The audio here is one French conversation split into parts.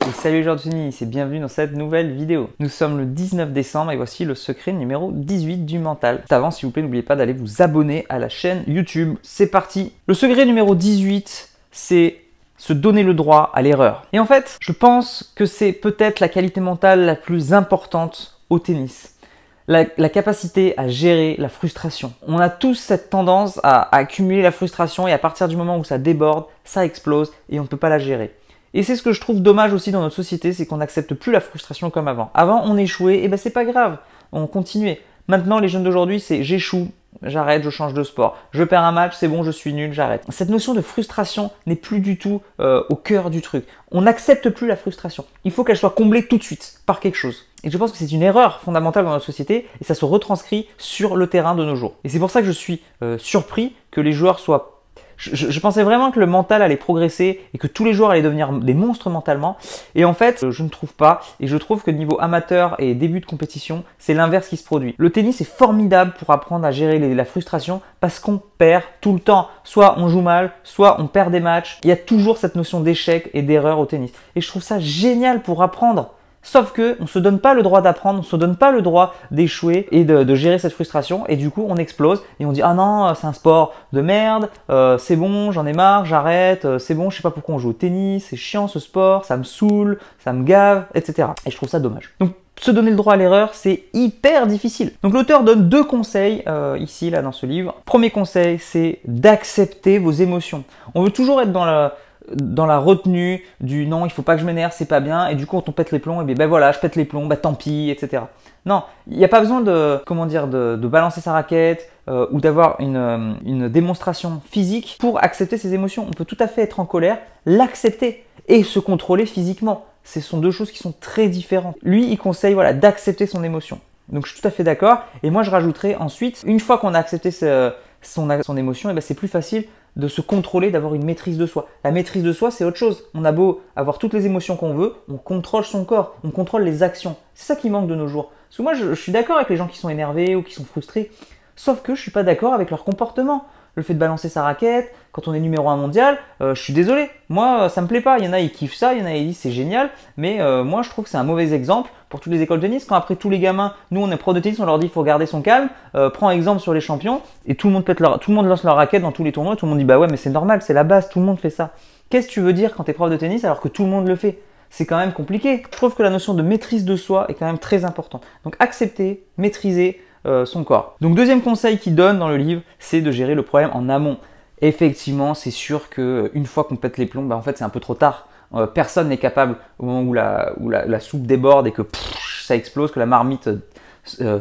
Et salut les joueurs de tennis et bienvenue dans cette nouvelle vidéo. Nous sommes le 19 décembre et voici le secret numéro 18 du mental. Avant, s'il vous plaît, n'oubliez pas d'aller vous abonner à la chaîne YouTube. C'est parti. Le secret numéro 18, c'est se donner le droit à l'erreur. Et en fait, je pense que c'est peut-être la qualité mentale la plus importante au tennis. La capacité à gérer la frustration. On a tous cette tendance à accumuler la frustration et à partir du moment où ça déborde, ça explose et on ne peut pas la gérer. Et c'est ce que je trouve dommage aussi dans notre société, c'est qu'on n'accepte plus la frustration comme avant. Avant, on échouait, et ben c'est pas grave, on continuait. Maintenant, les jeunes d'aujourd'hui, c'est j'échoue, j'arrête, je change de sport. Je perds un match, c'est bon, je suis nul, j'arrête. Cette notion de frustration n'est plus du tout au cœur du truc. On n'accepte plus la frustration. Il faut qu'elle soit comblée tout de suite par quelque chose. Et je pense que c'est une erreur fondamentale dans notre société et ça se retranscrit sur le terrain de nos jours. Et c'est pour ça que je suis surpris que les joueurs soient... Je pensais vraiment que le mental allait progresser et que tous les joueurs allaient devenir des monstres mentalement. Et en fait, je ne trouve pas. Et je trouve que niveau amateur et début de compétition, c'est l'inverse qui se produit. Le tennis est formidable pour apprendre à gérer la frustration parce qu'on perd tout le temps. Soit on joue mal, soit on perd des matchs. Il y a toujours cette notion d'échec et d'erreur au tennis. Et je trouve ça génial pour apprendre. Sauf que on se donne pas le droit d'apprendre, on se donne pas le droit d'échouer et de gérer cette frustration et du coup on explose et on dit ah non c'est un sport de merde, c'est bon j'en ai marre, j'arrête, c'est bon je sais pas pourquoi on joue au tennis, c'est chiant ce sport, ça me saoule, ça me gave, etc. Et je trouve ça dommage. Donc se donner le droit à l'erreur, c'est hyper difficile. Donc l'auteur donne deux conseils ici là dans ce livre. Premier conseil, c'est d'accepter vos émotions. On veut toujours être dans la retenue du non, il faut pas que je m'énerve, c'est pas bien, et du coup quand on pète les plombs, et bien ben voilà, je pète les plombs, bah tant pis, etc. Non, il n'y a pas besoin de balancer sa raquette ou d'avoir une démonstration physique pour accepter ses émotions. On peut tout à fait être en colère, l'accepter et se contrôler physiquement. Ce sont deux choses qui sont très différentes. Lui, il conseille voilà, d'accepter son émotion. Donc je suis tout à fait d'accord, et moi je rajouterai ensuite, une fois qu'on a accepté son émotion, et ben c'est plus facile de se contrôler, d'avoir une maîtrise de soi. La maîtrise de soi, c'est autre chose. On a beau avoir toutes les émotions qu'on veut, on contrôle son corps, on contrôle les actions. C'est ça qui manque de nos jours. Parce que moi, je suis d'accord avec les gens qui sont énervés ou qui sont frustrés, sauf que je suis pas d'accord avec leur comportement. Le fait de balancer sa raquette, quand on est numéro 1 mondial, je suis désolé. Moi, ça me plaît pas. Il y en a, ils kiffent ça, il y en a, ils disent c'est génial. Mais moi, je trouve que c'est un mauvais exemple pour toutes les écoles de tennis. Quand après tous les gamins, nous on est pro de tennis, on leur dit il faut garder son calme, prends exemple sur les champions, et tout le monde lance leur raquette dans tous les tournois, et tout le monde dit bah ouais mais c'est normal, c'est la base, tout le monde fait ça. Qu'est-ce que tu veux dire quand tu es prof de tennis alors que tout le monde le fait? C'est quand même compliqué. Je trouve que la notion de maîtrise de soi est quand même très importante. Donc accepter, maîtriser son corps. Donc deuxième conseil qu'il donne dans le livre, c'est de gérer le problème en amont. Effectivement, c'est sûr qu'une fois qu'on pète les plombs, bah, en fait c'est un peu trop tard. Personne n'est capable au moment où la soupe déborde et que ça explose, que la marmite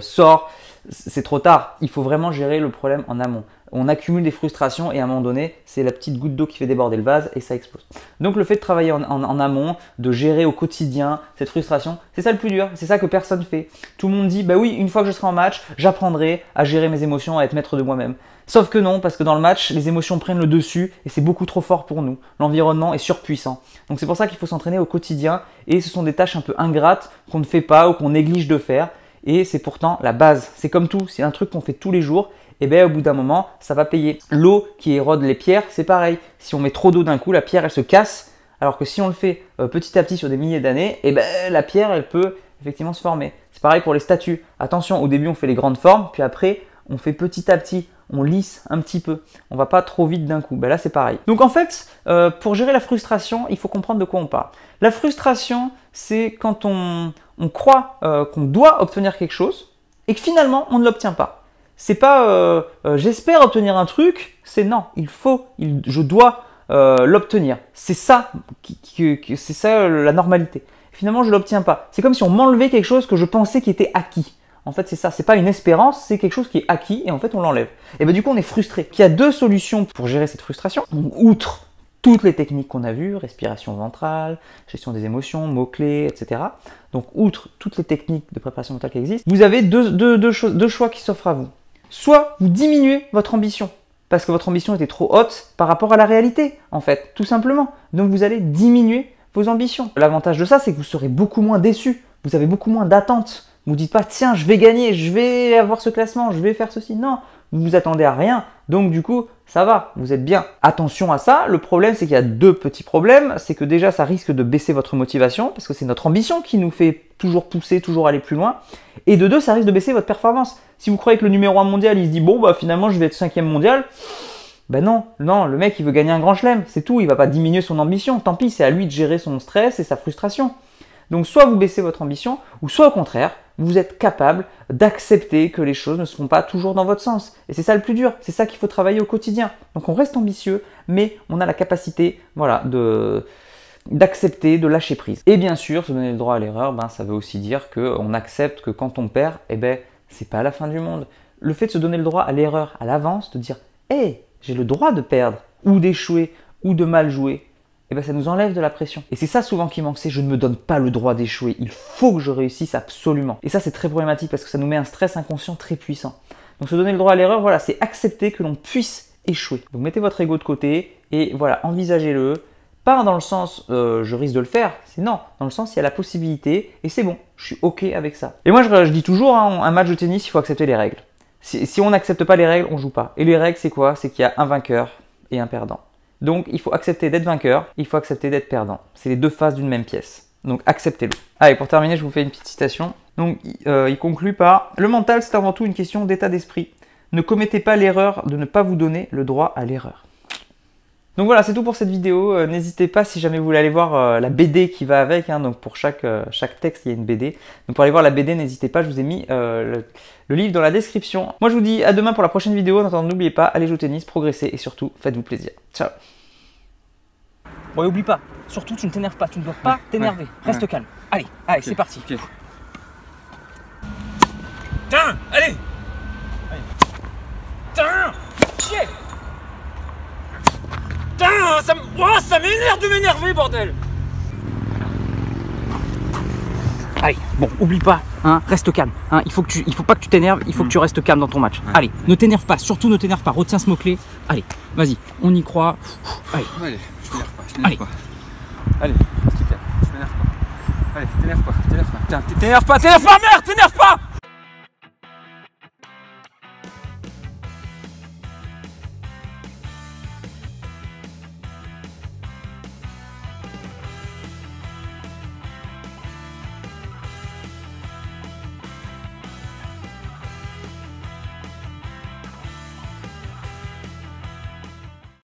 sort, c'est trop tard. Il faut vraiment gérer le problème en amont. On accumule des frustrations et à un moment donné, c'est la petite goutte d'eau qui fait déborder le vase et ça explose. Donc le fait de travailler en amont, de gérer au quotidien cette frustration, c'est ça le plus dur, c'est ça que personne fait. Tout le monde dit, bah oui, une fois que je serai en match, j'apprendrai à gérer mes émotions, à être maître de moi-même. Sauf que non, parce que dans le match, les émotions prennent le dessus et c'est beaucoup trop fort pour nous. L'environnement est surpuissant. Donc c'est pour ça qu'il faut s'entraîner au quotidien et ce sont des tâches un peu ingrates qu'on ne fait pas ou qu'on néglige de faire. Et c'est pourtant la base. C'est comme tout, c'est un truc qu'on fait tous les jours. Et bien au bout d'un moment, ça va payer. L'eau qui érode les pierres, c'est pareil. Si on met trop d'eau d'un coup, la pierre elle se casse. Alors que si on le fait petit à petit sur des milliers d'années, et ben la pierre elle peut effectivement se former. C'est pareil pour les statues. Attention, au début on fait les grandes formes, puis après on fait petit à petit. On lisse un petit peu. On va pas trop vite d'un coup. Ben là c'est pareil. Donc en fait, pour gérer la frustration, il faut comprendre de quoi on parle. La frustration, c'est quand on croit qu'on doit obtenir quelque chose et que finalement on ne l'obtient pas. C'est pas j'espère obtenir un truc, c'est non, je dois l'obtenir. C'est ça, c'est ça la normalité. Finalement, je l'obtiens pas. C'est comme si on m'enlevait quelque chose que je pensais qui était acquis. En fait, c'est ça. C'est pas une espérance, c'est quelque chose qui est acquis et en fait, on l'enlève. Et ben du coup, on est frustré. Il y a deux solutions pour gérer cette frustration. Donc, outre toutes les techniques qu'on a vues, respiration ventrale, gestion des émotions, mots-clés, etc. Donc, outre toutes les techniques de préparation mentale qui existent, vous avez deux choix qui s'offrent à vous. Soit vous diminuez votre ambition, parce que votre ambition était trop haute par rapport à la réalité, en fait, tout simplement. Donc vous allez diminuer vos ambitions. L'avantage de ça, c'est que vous serez beaucoup moins déçu, vous avez beaucoup moins d'attentes. Vous ne dites pas, tiens, je vais gagner, je vais avoir ce classement, je vais faire ceci. Non, vous vous attendez à rien. Donc du coup, ça va, vous êtes bien. Attention à ça, le problème c'est qu'il y a deux petits problèmes. C'est que déjà, ça risque de baisser votre motivation parce que c'est notre ambition qui nous fait toujours pousser, toujours aller plus loin. Et de deux, ça risque de baisser votre performance. Si vous croyez que le numéro 1 mondial, il se dit bon bah finalement je vais être 5e mondial, ben non, le mec il veut gagner un grand chelem, c'est tout, il va pas diminuer son ambition. Tant pis, c'est à lui de gérer son stress et sa frustration. Donc soit vous baissez votre ambition, ou soit au contraire, vous êtes capable d'accepter que les choses ne se font pas toujours dans votre sens. Et c'est ça le plus dur, c'est ça qu'il faut travailler au quotidien. Donc on reste ambitieux, mais on a la capacité voilà, d'accepter, de lâcher prise. Et bien sûr, se donner le droit à l'erreur, ben, ça veut aussi dire qu'on accepte que quand on perd, eh ben, c'est pas la fin du monde. Le fait de se donner le droit à l'erreur à l'avance, de dire « Hey, j'ai le droit de perdre, ou d'échouer, ou de mal jouer », eh ben, ça nous enlève de la pression. Et c'est ça souvent qui manque, c'est je ne me donne pas le droit d'échouer, il faut que je réussisse absolument. Et ça c'est très problématique parce que ça nous met un stress inconscient très puissant. Donc se donner le droit à l'erreur, voilà, c'est accepter que l'on puisse échouer. Donc mettez votre ego de côté et voilà, envisagez-le. Pas dans le sens je risque de le faire, c'est non, dans le sens il y a la possibilité et c'est bon, je suis ok avec ça. Et moi je dis toujours, hein, un match de tennis, il faut accepter les règles. Si on n'accepte pas les règles, on joue pas. Et les règles c'est quoi? C'est qu'il y a un vainqueur et un perdant. Donc, il faut accepter d'être vainqueur, il faut accepter d'être perdant. C'est les deux faces d'une même pièce. Donc, acceptez-le. Allez, pour terminer, je vous fais une petite citation. Donc, il conclut par « Le mental, c'est avant tout une question d'état d'esprit. Ne commettez pas l'erreur de ne pas vous donner le droit à l'erreur. » Donc voilà, c'est tout pour cette vidéo. N'hésitez pas, si jamais vous voulez aller voir la BD qui va avec, hein, donc pour chaque texte, il y a une BD. Donc pour aller voir la BD, n'hésitez pas, je vous ai mis le livre dans la description. Moi, je vous dis à demain pour la prochaine vidéo. En attendant, n'oubliez pas, allez jouer au tennis, progressez et surtout, faites-vous plaisir. Ciao. Bon, et oublie pas, surtout, tu ne t'énerves pas, tu ne dois pas t'énerver. Reste calme. Allez, okay. C'est parti. Okay. Tiens, allez. Tiens, chier. Putain, ça m'énerve de m'énerver, bordel! Allez, bon, oublie pas, hein, reste calme. Hein, il faut pas que tu t'énerves, il faut que tu restes calme dans ton match. Allez, ne t'énerve pas, surtout ne t'énerve pas, retiens ce mot-clé. Allez, vas-y, on y croit. Allez, je m'énerve pas, Allez, reste calme, je m'énerve pas. Allez, t'énerve pas, Tiens, t'énerve pas, merde, t'énerve pas!